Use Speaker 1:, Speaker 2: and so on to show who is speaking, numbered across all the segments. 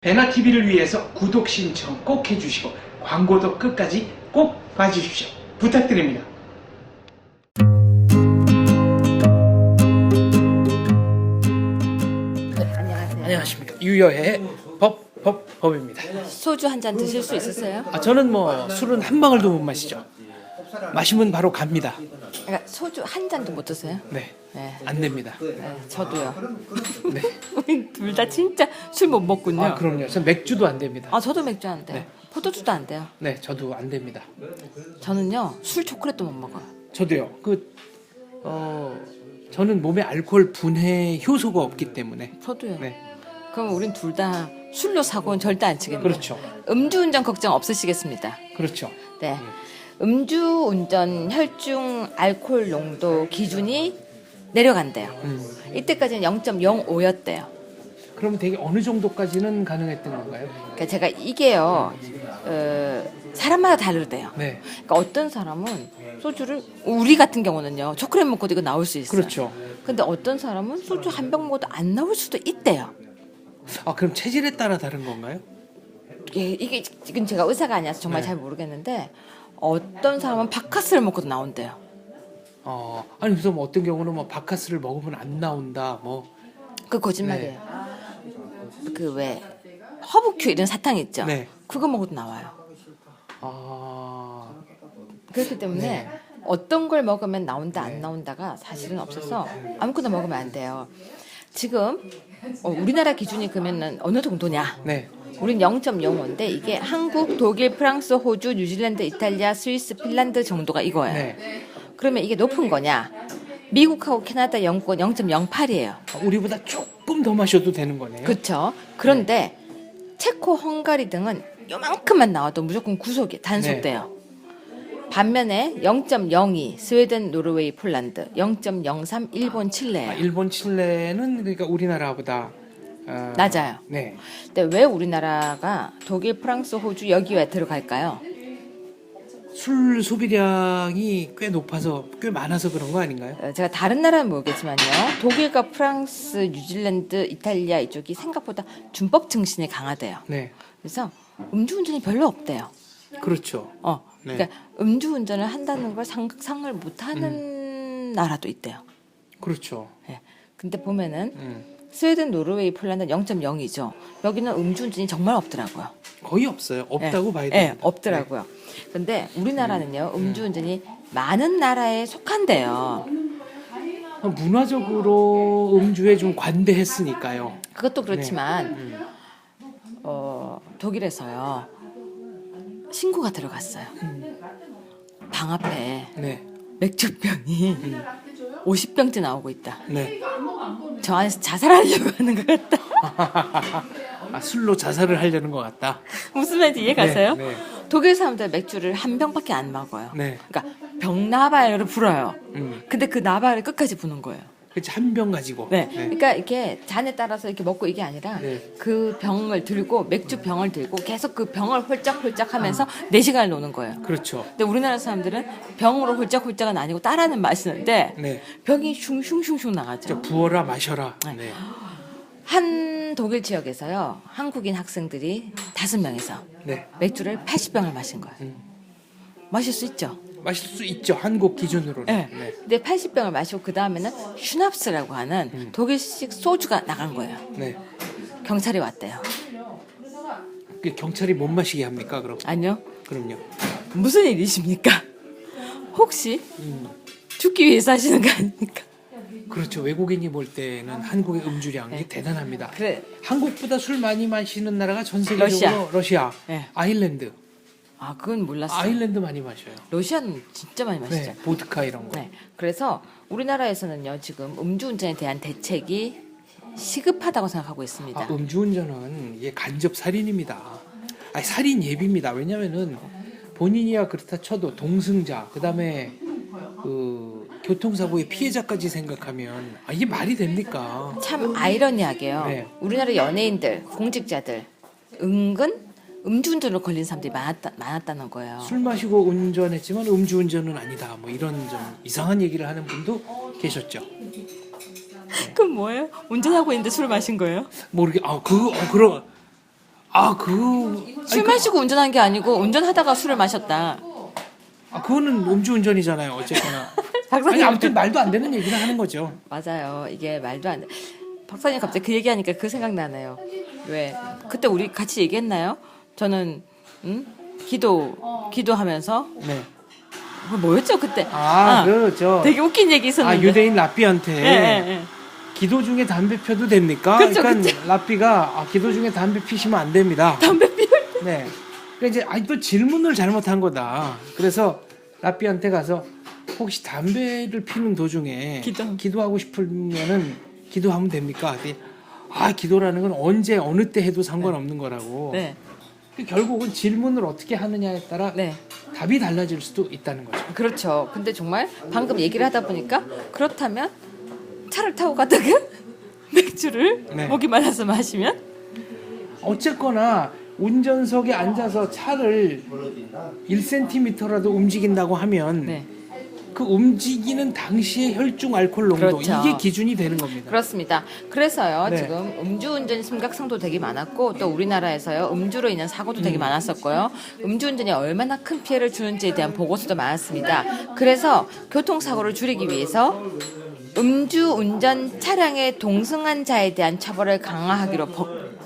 Speaker 1: 배나TV를 위해서 구독 신청 꼭 해주시고 광고도 끝까지 꼭 봐주십시오. 부탁드립니다.
Speaker 2: 안녕하세요.
Speaker 1: 안녕하십니까. 유여의 법입니다.
Speaker 2: 소주 한 잔 드실 수 있으세요?
Speaker 1: 저는 술은 한 방울도 못 마시죠. 마시면 바로 갑니다.
Speaker 2: 그러니까 소주 한 잔도 못 드세요?
Speaker 1: 네.
Speaker 2: 네.
Speaker 1: 안 됩니다.
Speaker 2: 네, 저도요.
Speaker 1: 네.
Speaker 2: 우리 둘 다 진짜 술 못 먹군요.
Speaker 1: 그럼요. 전 맥주도 안 됩니다.
Speaker 2: 저도 맥주 안 돼요.
Speaker 1: 네.
Speaker 2: 포도주도 안 돼요.
Speaker 1: 네, 저도 안 됩니다.
Speaker 2: 저는요 술 초콜릿도 못 먹어요.
Speaker 1: 저도요. 저는 몸에 알코올 분해 효소가 없기 때문에.
Speaker 2: 저도요.
Speaker 1: 네.
Speaker 2: 그럼 우린 둘 다 술로 사고는 절대 안 치겠네요.
Speaker 1: 그렇죠.
Speaker 2: 음주운전 걱정 없으시겠습니다.
Speaker 1: 그렇죠.
Speaker 2: 네. 음주운전 혈중 알코올 농도 기준이 내려간대요. 이때까지는 0.05였대요.
Speaker 1: 그럼 되게 어느 정도까지는 가능했던 건가요?
Speaker 2: 그러니까 제가 이게요 사람마다 다르대요.
Speaker 1: 네.
Speaker 2: 그러니까 어떤 사람은 소주를 우리 같은 경우는요 초콜릿 먹고도 이거 나올 수 있어요.
Speaker 1: 그렇죠.
Speaker 2: 근데 어떤 사람은 소주 한 병 먹어도 안 나올 수도 있대요.
Speaker 1: 그럼 체질에 따라 다른 건가요?
Speaker 2: 이게 지금 제가 의사가 아니라서 정말
Speaker 1: 네.
Speaker 2: 잘 모르겠는데 어떤 사람은 바카스를 먹고도 나온대요.
Speaker 1: 아니 그래서 어떤 경우는 바카스를 먹으면 안 나온다
Speaker 2: 그 거짓말이에요. 그 왜 허브큐 이런 사탕 있죠.
Speaker 1: 네.
Speaker 2: 그거 먹어도 나와요. 그렇기 때문에
Speaker 1: 네.
Speaker 2: 어떤 걸 먹으면 나온다 안 나온다가 사실은 없어서 아무거나 먹으면 안 돼요. 지금 우리나라 기준이 그러면 어느 정도냐?
Speaker 1: 네.
Speaker 2: 우린 0.05인데 이게 한국, 독일, 프랑스, 호주, 뉴질랜드, 이탈리아, 스위스, 핀란드 정도가 이거예요.
Speaker 1: 네.
Speaker 2: 그러면 이게 높은 거냐? 미국하고 캐나다, 영국은 0.08이에요.
Speaker 1: 우리보다 조금 더 마셔도 되는 거네요.
Speaker 2: 그렇죠. 그런데 체코, 헝가리 등은 요만큼만 나와도 무조건 구속이 단속돼요. 반면에 0.02 스웨덴, 노르웨이, 폴란드, 0.03 일본, 칠레예요.
Speaker 1: 일본, 칠레는 그러니까 우리나라보다
Speaker 2: 낮아요.
Speaker 1: 네.
Speaker 2: 근데 왜 우리나라가 독일, 프랑스, 호주 여기 왜 들어갈까요?
Speaker 1: 술 소비량이 꽤 높아서 꽤 많아서 그런 거 아닌가요?
Speaker 2: 제가 다른 나라는 모르겠지만요. 독일과 프랑스, 뉴질랜드, 이탈리아 이쪽이 생각보다 준법 증신이 강하대요.
Speaker 1: 네.
Speaker 2: 그래서 음주운전이 별로 없대요.
Speaker 1: 그렇죠. 네.
Speaker 2: 그러니까 음주운전을 한다는 걸 상상을 못하는 나라도 있대요.
Speaker 1: 그렇죠.
Speaker 2: 네. 근데 보면은 스웨덴, 노르웨이, 폴란드는 0.0이죠. 여기는 음주운전이 정말 없더라고요.
Speaker 1: 거의 없어요. 없다고
Speaker 2: 네.
Speaker 1: 봐야
Speaker 2: 네,
Speaker 1: 됩니다.
Speaker 2: 없더라고요. 근데 우리나라는요, 음주운전이 많은 나라에 속한대요.
Speaker 1: 문화적으로 음주에 좀 관대했으니까요.
Speaker 2: 그것도 그렇지만, 독일에서요, 신고가 들어갔어요. 방 앞에
Speaker 1: 네.
Speaker 2: 맥주병이 50병째 나오고 있다.
Speaker 1: 네.
Speaker 2: 저 안에서 자살하려고 하는 것 같다.
Speaker 1: 술로 자살을 하려는 것 같다.
Speaker 2: 무슨 말인지 이해 가세요?
Speaker 1: 네.
Speaker 2: 독일 사람들 맥주를 한 병밖에 안 먹어요.
Speaker 1: 네.
Speaker 2: 그러니까 병나발을 불어요. 근데 그 나발을 끝까지 부는 거예요.
Speaker 1: 그렇지, 한 병 가지고.
Speaker 2: 네. 그러니까 이렇게 잔에 따라서 이렇게 먹고 이게 아니라
Speaker 1: 네.
Speaker 2: 그 병을 들고 맥주 병을 들고 계속 그 병을 홀짝홀짝 하면서 4시간을 노는 거예요.
Speaker 1: 그렇죠.
Speaker 2: 근데 우리나라 사람들은 병으로 홀짝홀짝은 아니고 따라는 마시는데
Speaker 1: 네.
Speaker 2: 병이 슝슝슝슝 나가죠.
Speaker 1: 부어라 마셔라.
Speaker 2: 네.
Speaker 1: 네.
Speaker 2: 한 독일 지역에서요. 한국인 학생들이 5명이서
Speaker 1: 네.
Speaker 2: 맥주를 80병을 마신 거예요. 마실 수 있죠.
Speaker 1: 마실 수 있죠. 한국 기준으로는.
Speaker 2: 네.
Speaker 1: 네.
Speaker 2: 근데 80병을 마시고 그 다음에는 슈납스라고 하는 독일식 소주가 나간 거예요.
Speaker 1: 네.
Speaker 2: 경찰이 왔대요.
Speaker 1: 그 경찰이 못 마시게 합니까? 그럼?
Speaker 2: 아니요.
Speaker 1: 그럼요.
Speaker 2: 무슨 일이십니까? 혹시 죽기 위해서 하시는 거 아닙니까?
Speaker 1: 그렇죠. 외국인이 볼 때는 한국의 음주량이 대단합니다.
Speaker 2: 그래.
Speaker 1: 한국보다 술 많이 마시는 나라가 전 세계적으로 러시아,
Speaker 2: 네.
Speaker 1: 아일랜드.
Speaker 2: 그건 몰랐어요.
Speaker 1: 아일랜드 많이 마셔요.
Speaker 2: 러시아는 진짜 많이 마시죠.
Speaker 1: 네. 보드카 이런 거.
Speaker 2: 네. 그래서 우리나라에서는요 지금 음주운전에 대한 대책이 시급하다고 생각하고 있습니다.
Speaker 1: 음주운전은 이게 간접 살인입니다. 살인 예비입니다. 왜냐면은 본인이야 그렇다 쳐도 동승자, 그다음에 그 교통사고의 피해자까지 생각하면 이게 말이 됩니까?
Speaker 2: 참 아이러니하게요.
Speaker 1: 네.
Speaker 2: 우리나라 연예인들, 공직자들 은근 음주운전으로 걸린 사람들이 많았다는 거예요.
Speaker 1: 술 마시고 운전했지만 음주운전은 아니다. 이런 좀 이상한 얘기를 하는 분도 계셨죠.
Speaker 2: 그럼 뭐예요? 운전하고 있는데 술을 마신 거예요?
Speaker 1: 모르게 그런
Speaker 2: 술 마시고 운전한 게 아니고 운전하다가 술을 마셨다.
Speaker 3: 그거는 음주운전이잖아요. 어쨌거나.
Speaker 2: 박사님.
Speaker 3: 아무튼 말도 안 되는 얘기를 하는 거죠.
Speaker 2: 맞아요. 이게 말도 안 돼. 박사님 갑자기 그 얘기하니까 그 생각나네요. 왜? 그때 우리 같이 얘기했나요? 저는 기도하면서
Speaker 3: 네.
Speaker 2: 뭐였죠 그때? 되게 웃긴 얘기 있었는데.
Speaker 3: 유대인 랍비한테
Speaker 2: 예.
Speaker 3: 기도 중에 담배 펴도 됩니까?
Speaker 2: 그쵸,
Speaker 3: 그러니까 랍비가 기도 중에 담배 피시면 안 됩니다.
Speaker 2: 담배 피울 때.
Speaker 3: 네. 그러니까 이제 또 질문을 잘못한 거다. 그래서 랍비한테 가서 혹시 담배를 피는 도중에 기도하고 싶으면은 기도하면 됩니까? 기도라는 건 언제 어느 때 해도 상관없는 거라고.
Speaker 2: 네.
Speaker 3: 결국은 질문을 어떻게 하느냐에 따라
Speaker 2: 네.
Speaker 3: 답이 달라질 수도 있다는 거죠.
Speaker 2: 그렇죠. 근데 정말 방금 얘기를 하다 보니까 그렇다면 차를 타고 가다가 맥주를
Speaker 3: 네.
Speaker 2: 목이 말라서 마시면
Speaker 3: 어쨌거나 운전석에 앉아서 차를 1cm라도 움직인다고 하면
Speaker 2: 네.
Speaker 3: 그 움직이는 당시의 혈중 알코올 농도
Speaker 2: 그렇죠.
Speaker 3: 이게 기준이 되는 겁니다.
Speaker 2: 그렇습니다. 그래서요
Speaker 3: 네.
Speaker 2: 지금 음주운전 심각성도 되게 많았고 또 우리나라에서요 음주로 인한 사고도 되게 많았었고요. 음주운전이 얼마나 큰 피해를 주는지에 대한 보고서도 많았습니다. 그래서 교통사고를 줄이기 위해서 음주운전 차량에 동승한 자에 대한 처벌을 강화하기로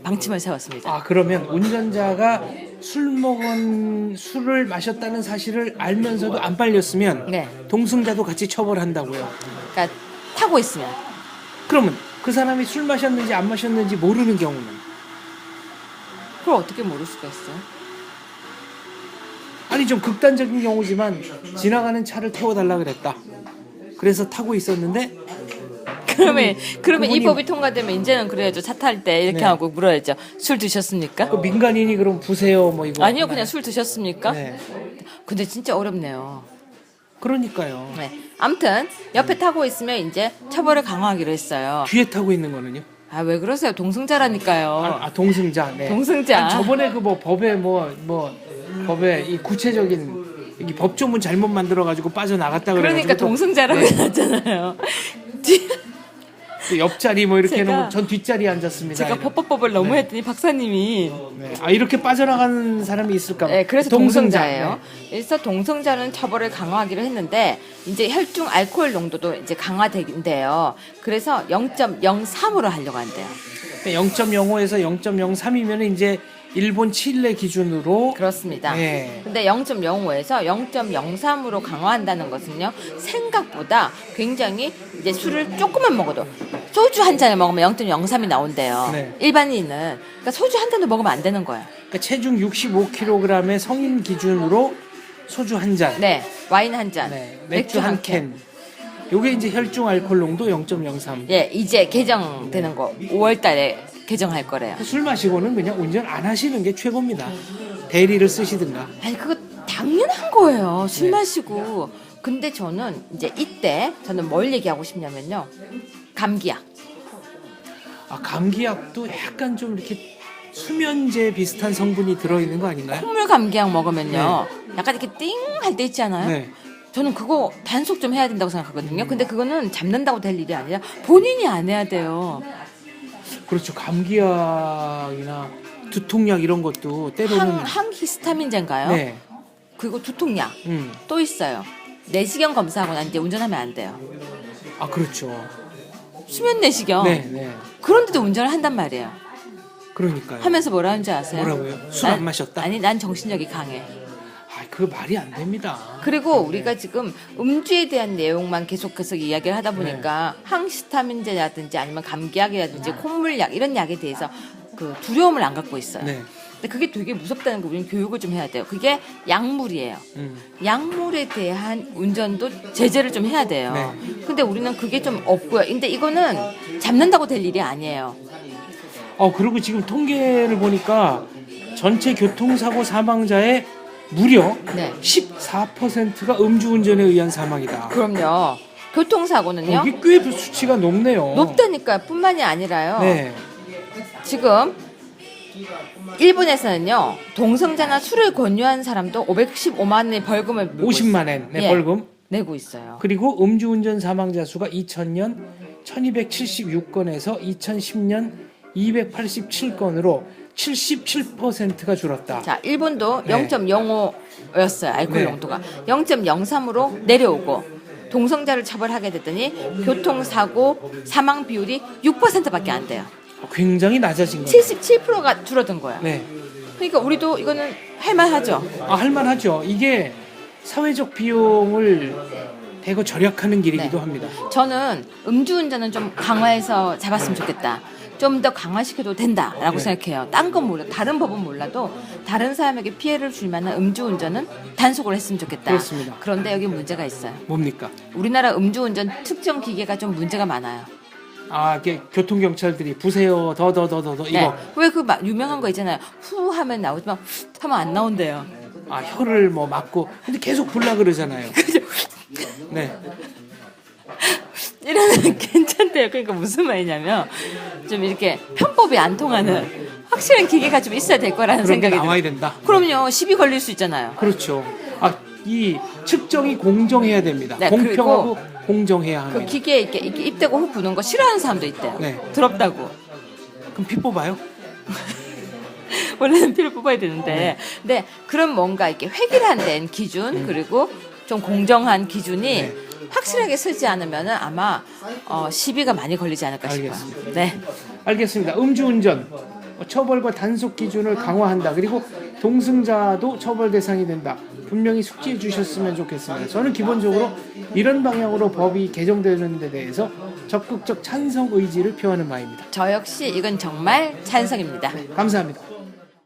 Speaker 2: 방침을 세웠습니다.
Speaker 3: 그러면 운전자가 술을 마셨다는 사실을 알면서도 안 빨렸으면
Speaker 2: 네.
Speaker 3: 동승자도 같이 처벌한다고요.
Speaker 2: 그러니까 타고 있으면
Speaker 3: 그러면 그 사람이 술 마셨는지 안 마셨는지 모르는 경우는
Speaker 2: 그걸 어떻게 모를 수가 있어요?
Speaker 3: 좀 극단적인 경우지만 지나가는 차를 태워달라 그랬다. 그래서 타고 있었는데
Speaker 2: 그러면 이
Speaker 3: 그분이-
Speaker 2: 법이 통과되면 이제는 그래야죠. 차 탈 때 이렇게
Speaker 3: 네.
Speaker 2: 하고 물어야죠. 술 드셨습니까?
Speaker 3: 민간인이 그럼 부세요 뭐 이거
Speaker 2: 아니요,
Speaker 3: 하나요?
Speaker 2: 그냥 술 드셨습니까?
Speaker 3: 네.
Speaker 2: 근데 진짜 어렵네요.
Speaker 3: 그러니까요.
Speaker 2: 네. 아무튼 옆에 타고 있으면 이제 처벌을 강화하기로 했어요.
Speaker 3: 뒤에 타고 있는 거는요?
Speaker 2: 왜 그러세요? 동승자라니까요.
Speaker 3: 동승자. 네.
Speaker 2: 동승자.
Speaker 3: 저번에 그 법에 이 구체적인 이 법조문 잘못 만들어 가지고 빠져나갔다 그래가지고
Speaker 2: 그러니까 동승자라고 해놨잖아요.
Speaker 3: 또 옆자리 뭐 이렇게
Speaker 2: 제가-
Speaker 3: 해놓으면 전 뒷자리에 앉았습니다.
Speaker 2: 제가
Speaker 3: 이러면.
Speaker 2: 법법법을 너무 했더니 박사님이
Speaker 3: 네. 이렇게 빠져나가는 사람이 있을까?
Speaker 2: 네, 그래서
Speaker 3: 동승자.
Speaker 2: 동승자예요.
Speaker 3: 네.
Speaker 2: 그래서 동승자는 처벌을 강화하기로 했는데 이제 혈중 알코올 농도도 이제 강화된대요. 그래서 0.03으로 하려고 한대요.
Speaker 3: 0.05에서 0.03이면 이제 일본 칠레 기준으로
Speaker 2: 그렇습니다.
Speaker 3: 네.
Speaker 2: 근데 0.05에서 0.03으로 강화한다는 것은요, 생각보다 굉장히 이제 술을 조금만 먹어도 소주 한 잔을 먹으면 0.03이 나온대요.
Speaker 3: 네.
Speaker 2: 일반인은. 그러니까 소주 한 잔도 먹으면 안 되는 거예요.
Speaker 3: 그러니까 체중 65kg의 성인 기준으로 소주 한 잔,
Speaker 2: 네. 와인 한 잔,
Speaker 3: 맥주 한 캔. 요게 이제 혈중 알코올 농도 0.03.
Speaker 2: 예, 이제 개정되는 거 5월 달에 개정할 거래요.
Speaker 3: 술 마시고는 그냥 운전 안 하시는 게 최고입니다. 대리를 쓰시든가.
Speaker 2: 아니 그거 당연한 거예요. 술
Speaker 3: 네.
Speaker 2: 마시고. 근데 저는 이제 이때 저는 뭘 얘기하고 싶냐면요. 감기약.
Speaker 3: 감기약도 약간 좀 이렇게 수면제 비슷한 성분이 들어있는 거 아닌가요?
Speaker 2: 콧물 감기약 먹으면요. 약간 이렇게 띵 할 때 있지 않아요?
Speaker 3: 네.
Speaker 2: 저는 그거 단속 좀 해야 된다고 생각하거든요. 근데 그거는 잡는다고 될 일이 아니라 본인이 안 해야 돼요.
Speaker 3: 그렇죠. 감기약이나 두통약 이런 것도 때로는
Speaker 2: 항히스타민제인가요?
Speaker 3: 네.
Speaker 2: 그리고 두통약 또 있어요. 내시경 검사하고 난 이제 운전하면 안 돼요.
Speaker 3: 그렇죠.
Speaker 2: 수면 내시경.
Speaker 3: 네.
Speaker 2: 그런데도 운전을 한단 말이에요.
Speaker 3: 그러니까요.
Speaker 2: 하면서 뭐라 하는지 아세요?
Speaker 3: 뭐라고요? 술 안 마셨다?
Speaker 2: 아니, 난 정신력이 강해.
Speaker 3: 그거 말이 안 됩니다.
Speaker 2: 그리고 우리가 지금 음주에 대한 내용만 계속해서 이야기를 하다 보니까 항히스타민제라든지 아니면 감기약이라든지 콧물약 이런 약에 대해서 그 두려움을 안 갖고 있어요.
Speaker 3: 네.
Speaker 2: 근데 그게 되게 무섭다는 거 우리는 교육을 좀 해야 돼요. 그게 약물이에요. 약물에 대한 운전도 제재를 좀 해야 돼요.
Speaker 3: 네.
Speaker 2: 근데 우리는 그게 좀 없고요. 근데 이거는 잡는다고 될 일이 아니에요.
Speaker 3: 그리고 지금 통계를 보니까 전체 교통사고 사망자의 무려
Speaker 2: 네.
Speaker 3: 14%가 음주운전에 의한 사망이다.
Speaker 2: 그럼요. 교통사고는요.
Speaker 3: 이게 꽤 수치가 높네요.
Speaker 2: 높다니까요. 뿐만이 아니라요.
Speaker 3: 네.
Speaker 2: 지금 일본에서는요. 동성자나 술을 권유한 사람도 515만 원의 벌금을 물고
Speaker 3: 50만 엔
Speaker 2: 예,
Speaker 3: 벌금.
Speaker 2: 내고 있어요.
Speaker 3: 그리고 음주운전 사망자 수가 2000년 1276건에서 2010년 287건으로 77%가 줄었다.
Speaker 2: 자, 일본도
Speaker 3: 네.
Speaker 2: 0.05였어요. 알코올
Speaker 3: 네.
Speaker 2: 농도가 0.03으로 내려오고 동성자를 처벌하게 됐더니 교통사고 사망 비율이 6%밖에 안 돼요.
Speaker 3: 굉장히 낮아진 거예요.
Speaker 2: 77%가 줄어든 거야.
Speaker 3: 네.
Speaker 2: 그러니까 우리도 이거는 할만하죠.
Speaker 3: 할만하죠. 이게 사회적 비용을 대거 절약하는 길이기도
Speaker 2: 네.
Speaker 3: 합니다.
Speaker 2: 저는 음주운전은 좀 강화해서 잡았으면 좋겠다. 좀 더 강화시켜도 된다라고
Speaker 3: 네.
Speaker 2: 생각해요. 딴 건 몰라, 다른 법은 몰라도 다른 사람에게 피해를 줄 만한 음주운전은 단속을 했으면 좋겠다.
Speaker 3: 그렇습니다.
Speaker 2: 그런데 여기 문제가 있어요.
Speaker 3: 뭡니까?
Speaker 2: 우리나라 음주운전 특정 기계가 좀 문제가 많아요.
Speaker 3: 이게 교통경찰들이 부세요, 더 이거.
Speaker 2: 왜 그 유명한 거 있잖아요. 후 하면 나오지만 후 하면 안 나온대요.
Speaker 3: 혀를 뭐 막고, 근데 계속 불라 그러잖아요. 네.
Speaker 2: 이러면 괜찮대요. 그러니까 무슨 말이냐면 좀 이렇게 편법이 안 통하는 확실한 기계가 좀 있어야 될 거라는
Speaker 3: 그런 게
Speaker 2: 생각이
Speaker 3: 나와야
Speaker 2: 들어요.
Speaker 3: 된다.
Speaker 2: 그럼요. 시비 걸릴 수 있잖아요.
Speaker 3: 그렇죠. 이 측정이 공정해야 됩니다.
Speaker 2: 네,
Speaker 3: 공평하고 공정해야
Speaker 2: 그
Speaker 3: 합니다.
Speaker 2: 기계에 이렇게 입대고 후 부는 거 싫어하는 사람도 있대요.
Speaker 3: 네.
Speaker 2: 더럽다고.
Speaker 3: 그럼 피 뽑아요?
Speaker 2: 원래는 피를 뽑아야 되는데, 근데 그런 뭔가 이렇게 획일화된 기준 그리고 좀 공정한 기준이
Speaker 3: 네.
Speaker 2: 확실하게 쓰지 않으면은 아마 시비가 많이 걸리지 않을까 싶어요.
Speaker 3: 알겠습니다.
Speaker 2: 네.
Speaker 3: 알겠습니다. 음주운전 처벌과 단속 기준을 강화한다. 그리고 동승자도 처벌 대상이 된다. 분명히 숙지해 주셨으면 좋겠습니다. 저는 기본적으로 이런 방향으로 법이 개정되는 데 대해서 적극적 찬성 의지를 표하는 바입니다.
Speaker 2: 저 역시 이건 정말 찬성입니다.
Speaker 3: 감사합니다.